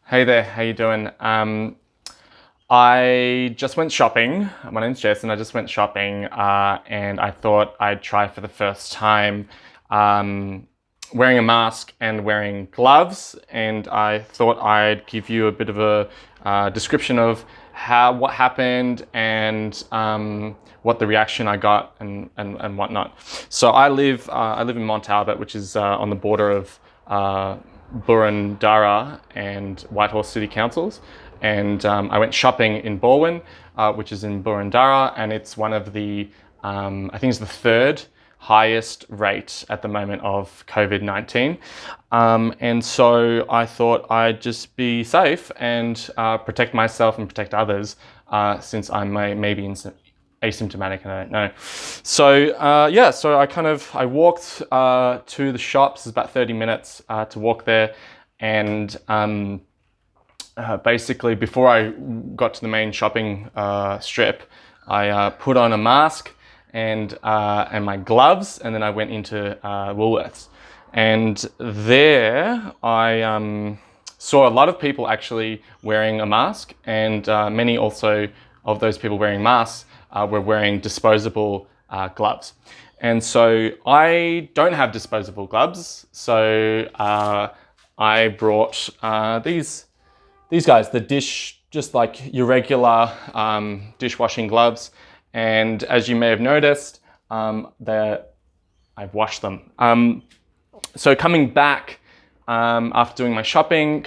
Hey there, how you doing? I just went shopping. My name's Jason. I just went shopping and I thought I'd try for the first time wearing a mask and wearing gloves. And I thought I'd give you a bit of a description of what happened and what the reaction I got and whatnot. So I live in Mount Albert, which is on the border of Boroondara and Whitehorse City Councils, and I went shopping in Balwyn, which is in Boroondara, and it's one of the, I think it's the third highest rate at the moment of Covid-19. And so I thought I'd just be safe and protect myself and protect others since I'm maybe asymptomatic and I don't know. So so I walked to the shops. It's about 30 minutes to walk there, and basically before I got to the main shopping strip, I put on a mask and my gloves, and then I went into Woolworths, and there I saw a lot of people actually wearing a mask, and many also of those people wearing masks were wearing disposable gloves. And so I don't have disposable gloves, so I brought these guys, just like your regular dishwashing gloves. And as you may have noticed, I've washed them. So coming back, after doing my shopping,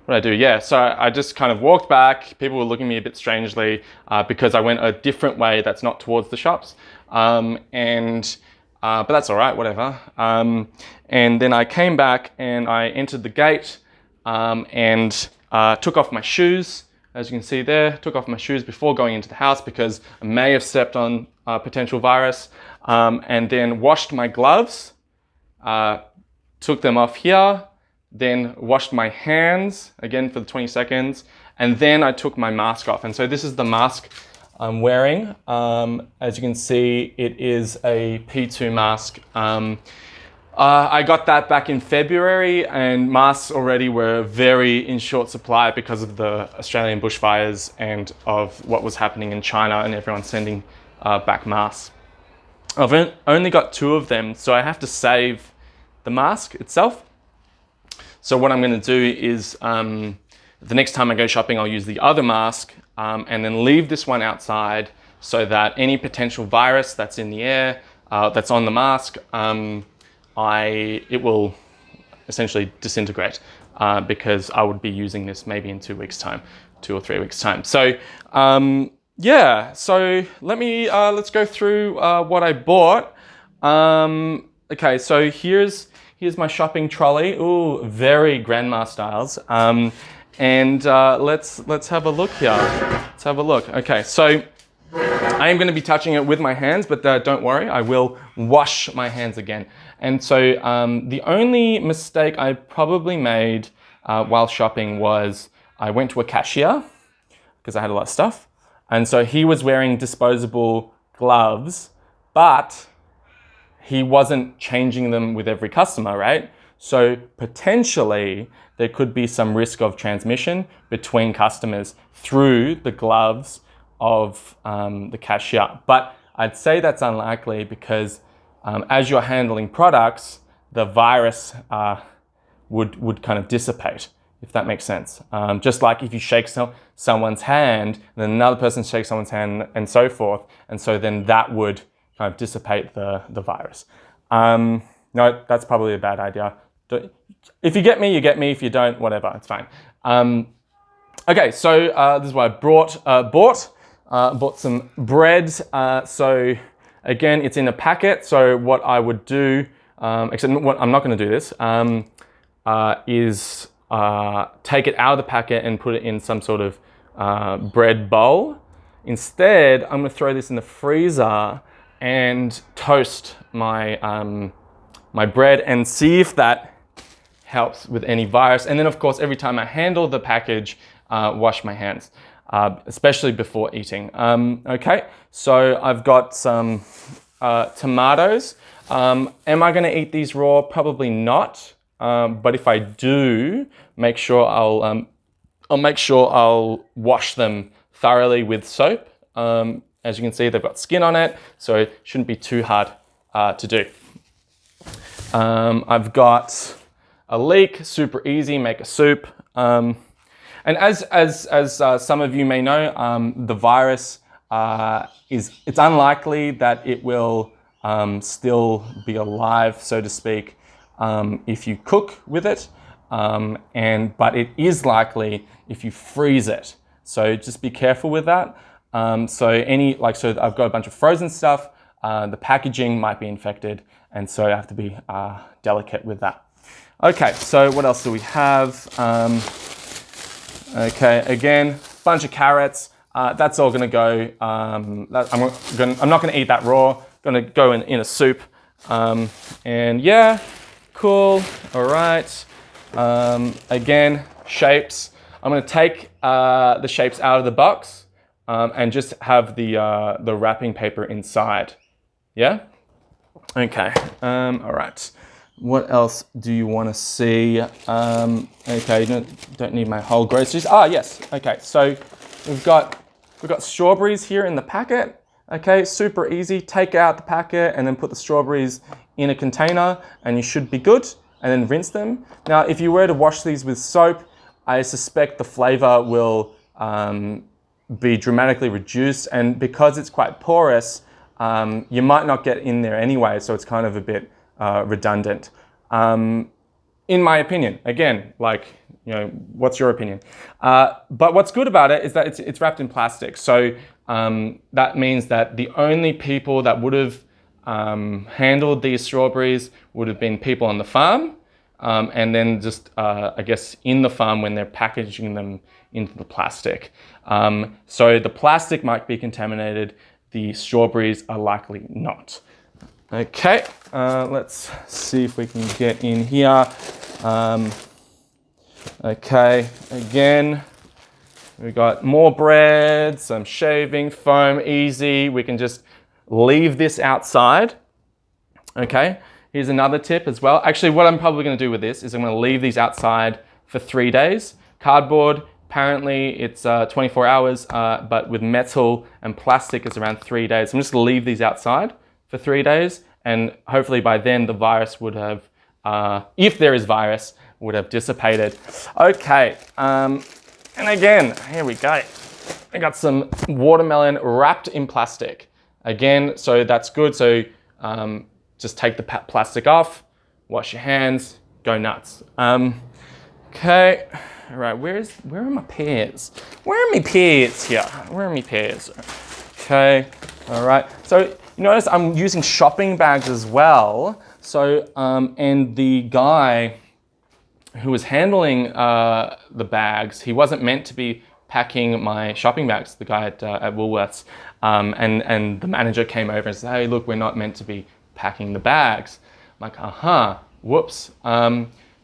what did I do? Yeah, so I just kind of walked back. People were looking at me a bit strangely because I went a different way that's not towards the shops. But that's all right, whatever. And then I came back and I entered the gate and took off my shoes. As you can see there, took off my shoes before going into the house because I may have stepped on a potential virus. And then washed my gloves, took them off here, then washed my hands again for the 20 seconds, and then I took my mask off. And so this is the mask I'm wearing. As you can see, it is a P2 mask. I got that back in February, and masks already were very in short supply because of the Australian bushfires and of what was happening in China and everyone sending back masks. I've only got 2 of them, so I have to save the mask itself. So what I'm going to do is the next time I go shopping, I'll use the other mask and then leave this one outside so that any potential virus that's in the air, that's on the mask, it will essentially disintegrate because I would be using this maybe in 2 weeks' time, 2 or 3 weeks' time. So so let's go through what I bought. Okay, so here's my shopping trolley. Ooh, very grandma styles. Let's have a look here. Let's have a look. Okay, so I am going to be touching it with my hands, but don't worry, I will wash my hands again. And so the only mistake I probably made while shopping was I went to a cashier because I had a lot of stuff. And so he was wearing disposable gloves, but he wasn't changing them with every customer, right? So potentially there could be some risk of transmission between customers through the gloves of the cashier. But I'd say that's unlikely because as you're handling products, the virus would kind of dissipate, if that makes sense. Just like if you shake someone's hand, then another person shakes someone's hand and so forth. And so then that would kind of dissipate the virus. No, that's probably a bad idea. If you get me, you get me. If you don't, whatever, it's fine. Okay, so this is what I bought some bread. So again, it's in a packet. So what I would do, except I'm not going to do this, is take it out of the packet and put it in some sort of bread bowl. Instead, I'm going to throw this in the freezer and toast my my bread and see if that helps with any virus. And then, of course, every time I handle the package, wash my hands, especially before eating. Okay, so I've got some tomatoes. Am I going to eat these raw? Probably not. but if I do, I'll make sure I'll wash them thoroughly with soap. As you can see, they've got skin on it, so it shouldn't be too hard to do. I've got a leek, super easy, make a soup. And as some of you may know, the virus it's unlikely that it will still be alive, so to speak, if you cook with it. But it is likely if you freeze it. So just be careful with that. So I've got a bunch of frozen stuff. The packaging might be infected, and so I have to be delicate with that. Okay, so what else do we have? Okay, again, bunch of carrots. That's all gonna go, I'm not gonna eat that raw, gonna go in a soup. And yeah, cool, all right. Again, shapes. I'm gonna take the shapes out of the box and just have the wrapping paper inside. Yeah? Okay, all right. What else do you want to see? Okay, you don't need my whole groceries. Ah, yes. Okay, so we've got strawberries here in the packet. Okay, super easy. Take out the packet and then put the strawberries in a container, and you should be good. And then rinse them. Now, if you were to wash these with soap, I suspect the flavor will be dramatically reduced, and because it's quite porous, you might not get in there anyway, so it's kind of a bit redundant, in my opinion. Again, what's your opinion? But what's good about it is that it's wrapped in plastic. So that means that the only people that would have handled these strawberries would have been people on the farm, and then just, I guess, in the farm when they're packaging them into the plastic. So the plastic might be contaminated. The strawberries are likely not. Okay, let's see if we can get in here. Okay, again, we got more bread, some shaving foam, easy. We can just leave this outside. Okay, here's another tip as well. Actually, what I'm probably gonna do with this is I'm gonna leave these outside for 3 days. Cardboard, apparently it's 24 hours, but with metal and plastic it's around 3 days. I'm just gonna leave these outside for 3 days, and hopefully by then the virus would have, if there is virus, would have dissipated. Okay, and again, here we go. I got some watermelon wrapped in plastic. Again, so that's good. So just take the plastic off, wash your hands, go nuts. Okay, all right, where are my pears? Where are my pears here? Where are my pears? Okay, all right. So you notice I'm using shopping bags as well. So, and the guy who was handling the bags, he wasn't meant to be packing my shopping bags, the guy at Woolworths. And the manager came over and said, hey, look, we're not meant to be packing the bags. I'm like, whoops.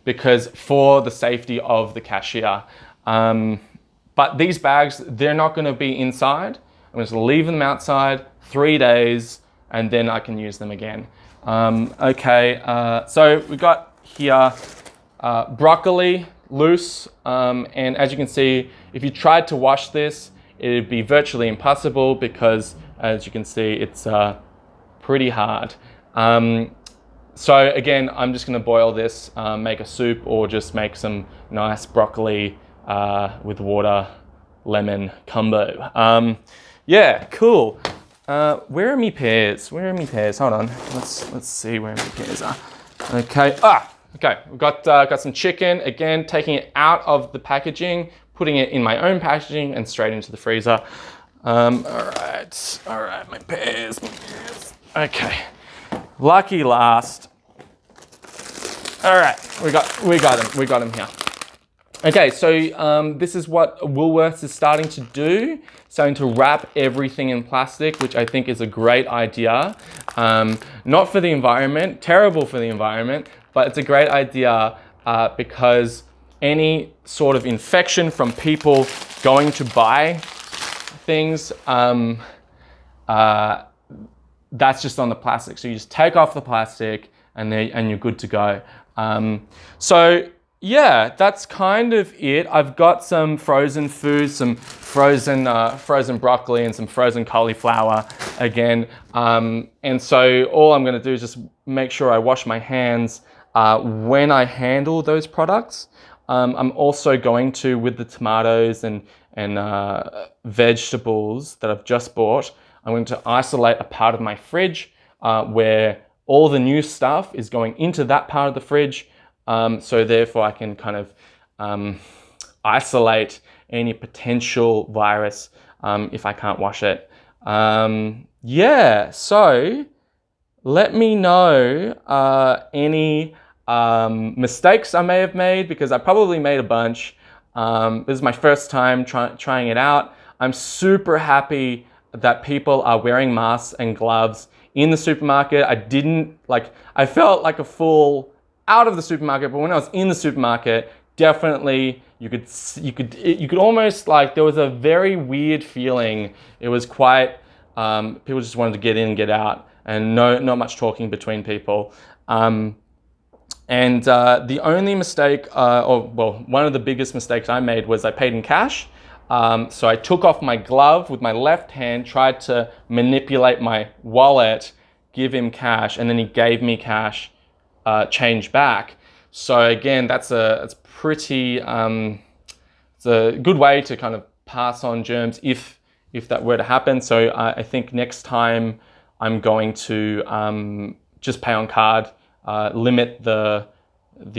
Because for the safety of the cashier. But these bags, they're not gonna be inside. I'm just gonna leave them outside 3 days, and then I can use them again. Okay, so we got here broccoli, loose, and as you can see, if you tried to wash this, it'd be virtually impossible because, as you can see, it's pretty hard. So again, I'm just gonna boil this, make a soup, or just make some nice broccoli with water, lemon combo. Yeah, cool. Where are me pears? Where are me pears? Hold on, let's see where me pears are. Okay, okay, we've got some chicken, again, taking it out of the packaging, putting it in my own packaging and straight into the freezer. All right, my pears. Okay, lucky last. All right, we got them here. Okay, so this is what Woolworths is starting to do, starting to wrap everything in plastic, which I think is a great idea. Not for the environment, terrible for the environment, but it's a great idea because any sort of infection from people going to buy things, that's just on the plastic. So you just take off the plastic, and you're good to go. So yeah, that's kind of it. I've got some frozen foods, some frozen broccoli and some frozen cauliflower again. And so all I'm going to do is just make sure I wash my hands when I handle those products. I'm also going to, with the tomatoes and vegetables that I've just bought, I'm going to isolate a part of my fridge where all the new stuff is going into that part of the fridge. So therefore I can kind of isolate any potential virus if I can't wash it. Yeah, so let me know any mistakes I may have made, because I probably made a bunch. This is my first time trying it out. I'm super happy that people are wearing masks and gloves in the supermarket. I felt like a fool out of the supermarket, but when I was in the supermarket, definitely you could almost, like, there was a very weird feeling. It was quite, people just wanted to get in and get out, and not much talking between people. And the only mistake, one of the biggest mistakes I made was I paid in cash. So I took off my glove with my left hand, tried to manipulate my wallet, give him cash, and then he gave me cash, change back. So again, that's pretty, it's a good way to kind of pass on germs if that were to happen. So I think next time I'm going to just pay on card, limit the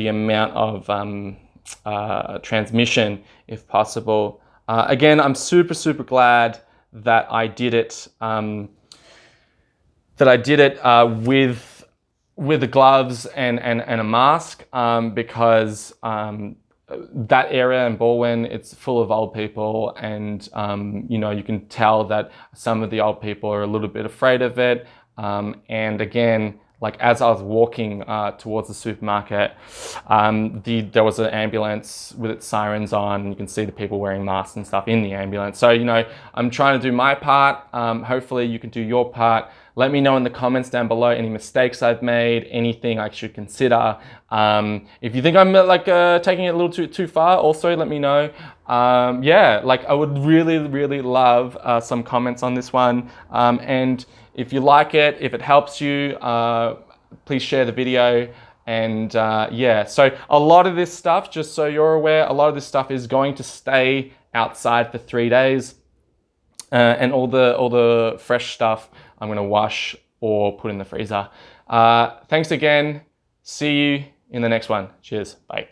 amount of transmission if possible. Again, I'm super glad that I did it. With the gloves and a mask, because that area in Baldwin, it's full of old people, and you can tell that some of the old people are a little bit afraid of it. And again, like, as I was walking towards the supermarket, there was an ambulance with its sirens on. You can see the people wearing masks and stuff in the ambulance. So, I'm trying to do my part. Hopefully you can do your part. Let me know in the comments down below any mistakes I've made, anything I should consider. If you think I'm taking it a little too far, also let me know. Yeah, I would really love some comments on this one. And if you like it, if it helps you, please share the video. And yeah, so a lot of this stuff, just so you're aware, a lot of this stuff is going to stay outside for 3 days. And all the fresh stuff I'm going to wash or put in the freezer. Thanks again. See you in the next one. Cheers. Bye.